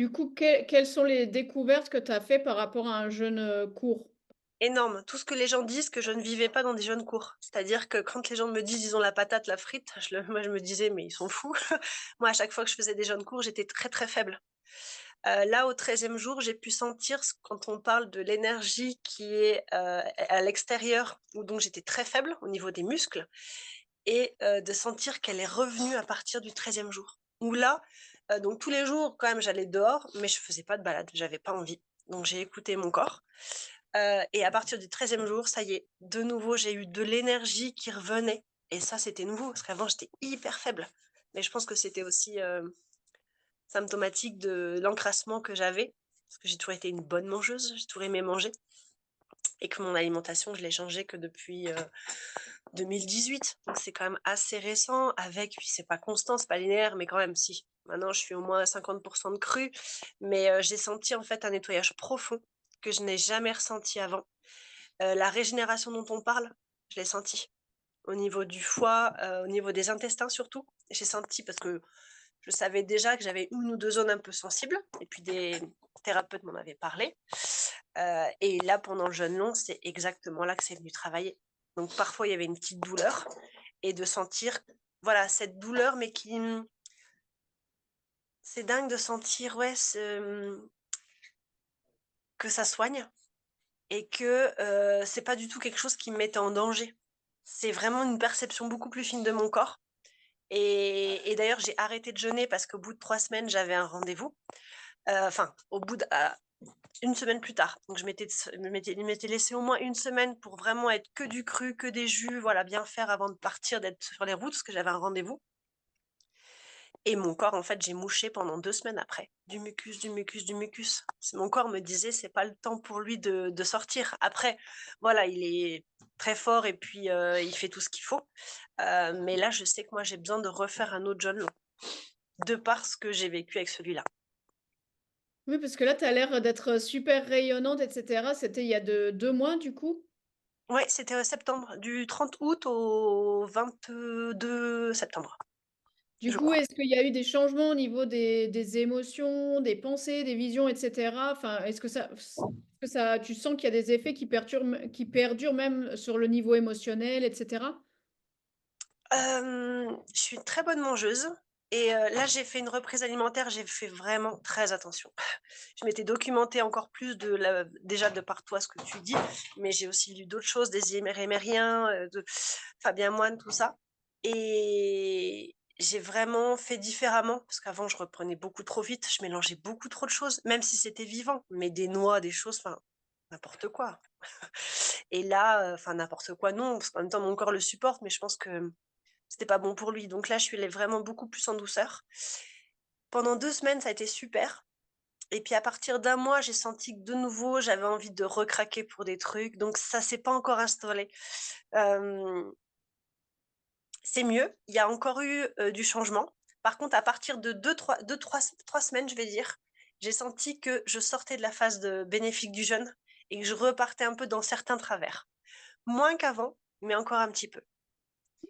Du coup, quelles sont les découvertes que tu as fait par rapport à un jeûne, court? Énorme, tout ce que les gens disent que je ne vivais pas dans des jeûnes courts. C'est-à-dire que quand les gens me disent: «Ils ont la patate, la frite», moi je me disais: «Mais ils sont fous». Moi, à chaque fois que je faisais des jeûnes courts, j'étais très, très faible. Là, au 13e jour, j'ai pu sentir quand on parle de l'énergie qui est, à l'extérieur, où donc j'étais très faible au niveau des muscles et de sentir qu'elle est revenue à partir du 13e jour. Où là, donc tous les jours quand même j'allais dehors, mais je faisais pas de balade, j'avais pas envie. Donc j'ai écouté mon corps, et à partir du 13e jour, ça y est, de nouveau, j'ai eu de l'énergie qui revenait et ça, c'était nouveau parce qu'avant j'étais hyper faible. Mais je pense que c'était aussi, symptomatique de l'encrassement que j'avais, parce que j'ai toujours été une bonne mangeuse, j'ai toujours aimé manger et que mon alimentation, je l'ai changée que depuis, 2018. Donc c'est quand même assez récent avec oui, c'est pas constant, c'est pas linéaire, mais quand même si. Maintenant, je suis au moins à 50 de cru, mais j'ai senti en fait un nettoyage profond que je n'ai jamais ressenti avant. La régénération dont on parle, je l'ai senti. Au niveau du foie, au niveau des intestins surtout. J'ai senti parce que je savais déjà que j'avais une ou 2 zones un peu sensibles et puis des thérapeutes m'en avaient parlé, et là, pendant le jeûne long, c'est exactement là que c'est venu travailler. Donc parfois, il y avait une petite douleur et de sentir, voilà, cette douleur, mais qui, c'est dingue de sentir, ouais, que ça soigne et que, c'est pas du tout quelque chose qui me mettait en danger. C'est vraiment une perception beaucoup plus fine de mon corps et d'ailleurs, j'ai arrêté de jeûner parce qu'au bout de 3 semaines, j'avais un rendez-vous. Enfin, au bout d 1 semaine plus tard. Donc je m'étais laissé au moins une semaine pour vraiment être que du cru, que des jus, voilà, bien faire avant de partir, d'être sur les routes, parce que j'avais un rendez-vous et mon corps, en fait, j'ai mouché pendant 2 semaines après. Du mucus, du mucus, du mucus. Mon corps me disait: «C'est pas le temps pour lui de sortir». Après, voilà, il est très fort et puis, il fait tout ce qu'il faut. Mais là, je sais que moi, j'ai besoin de refaire un autre jeûne long, de par ce que j'ai vécu avec celui-là. Oui, parce que là, tu as l'air d'être super rayonnante et cetera. C'était il y a 2 mois, du coup? Ouais, c'était, septembre, du 30 août au 22 septembre, Du je coup, crois. est-ce qu'il y a eu des changements au niveau des émotions, des pensées, des visions et cetera? Enfin, est-ce que ça tu sens qu'il y a des effets qui perdurent même sur le niveau émotionnel et cetera? Je suis une très bonne mangeuse et là, j'ai fait une reprise alimentaire, j'ai fait vraiment très attention. Je m'étais documentée encore plus déjà de par toi ce que tu dis, mais j'ai aussi lu d'autres choses, des Émériens, de Fabien Moine, tout ça et j'ai vraiment fait différemment parce qu'avant, je reprenais beaucoup trop vite, je mélangeais beaucoup trop de choses, même si c'était vivant, mais des noix, des choses, enfin, n'importe quoi et là, enfin n'importe quoi non, parce qu'en même temps mon corps le supporte, mais je pense que c'était pas bon pour lui. Donc là, je suis allée vraiment beaucoup plus en douceur. Pendant 2 semaines, ça a été super et puis à partir d'un mois, j'ai senti que de nouveau, j'avais envie de recraquer pour des trucs, donc ça s'est pas encore installé. Hem, c'est mieux, il y a encore eu, du changement. Par contre, à partir de 2-3 semaines, je vais dire, j'ai senti que je sortais de la phase de bénéfique du jeûne et que je repartais un peu dans certains travers. Moins qu'avant, mais encore un petit peu.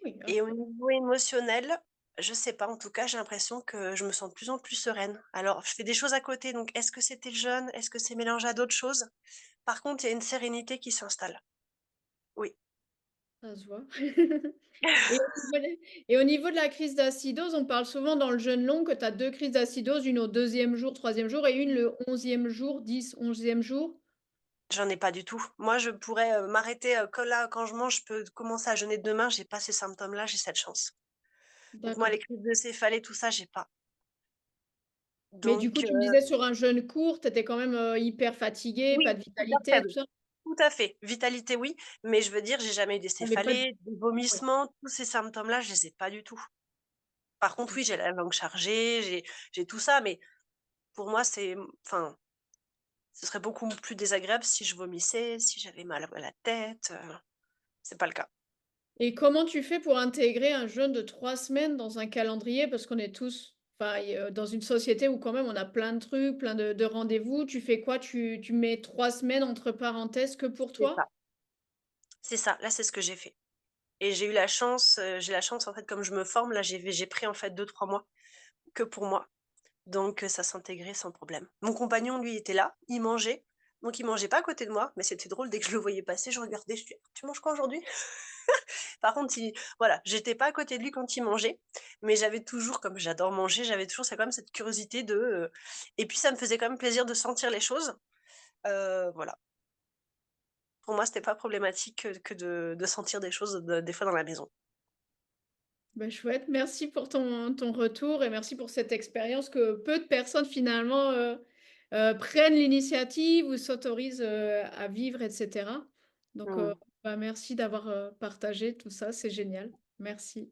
Oui, hein. Et au niveau émotionnel, je sais pas, en tout cas, j'ai l'impression que je me sens de plus en plus sereine. Alors, je fais des choses à côté, donc est-ce que c'était le jeûne? Est-ce que c'est mélangé à d'autres choses? Par contre, il y a une sérénité qui s'installe. Oui. Ça se voit. Et au niveau de la crise d'acidose, on parle souvent dans le jeûne long que tu as 2 crises d'acidose, une au 2e jour, 3e jour et une le 11e jour, 10, 11e jour? J'en ai pas du tout. Moi, je pourrais, m'arrêter, que là, quand je mange, je peux commencer à jeûner demain, j'ai pas ces symptômes-là, j'ai cette chance. Donc moi, les D'accord. crises de céphalée, tout ça, j'ai pas. Mais du coup, Donc tu me disais sur un jeûne court, tu étais quand même, hyper fatiguée, pas oui, de hyper vitalité, tout faible. ça? Tout à fait. Vitalité, oui, mais je veux dire, j'ai jamais eu des Tu avais pas de céphalées, des oui. vomissements, tous ces symptômes-là, je les ai pas du tout. Par contre, oui, j'ai la langue chargée, j'ai tout ça, mais pour moi, enfin, ce serait beaucoup plus désagréable si je vomissais, si j'avais mal à la tête, c'est pas le cas. Et comment tu fais pour intégrer un jeûne de 3 semaines dans un calendrier? Parce qu'on est tous enfin, dans une société où quand même on a plein de trucs, plein de rendez-vous. Tu fais quoi? Tu mets 3 semaines entre parenthèses que pour C'est ça, toi? c'est ça. Là, c'est ce que j'ai fait et j'ai la chance, en fait, comme je me forme, là, j'ai pris, en fait, 2-3 mois que pour moi. Donc ça s'intégrait sans problème. Mon compagnon, lui, était là, il mangeait, donc il mangeait pas à côté de moi, mais c'était drôle, dès que je le voyais passer, je regardais, je dis: «Tu manges quoi aujourd'hui?» Par contre, il voilà, j'étais pas à côté de lui quand il mangeait, mais j'avais toujours, comme j'adore manger, j'avais toujours c'est quand même cette curiosité et puis ça me faisait quand même plaisir de sentir les choses, voilà. Pour moi, c'était pas problématique que de sentir des choses des fois dans la maison. Bah, chouette, merci pour ton retour et merci pour cette expérience que peu de personnes finalement, prennent l'initiative ou s'autorisent, à vivre et cetera. Donc, Mmh. bah, merci d'avoir, partagé tout ça, c'est génial. Merci.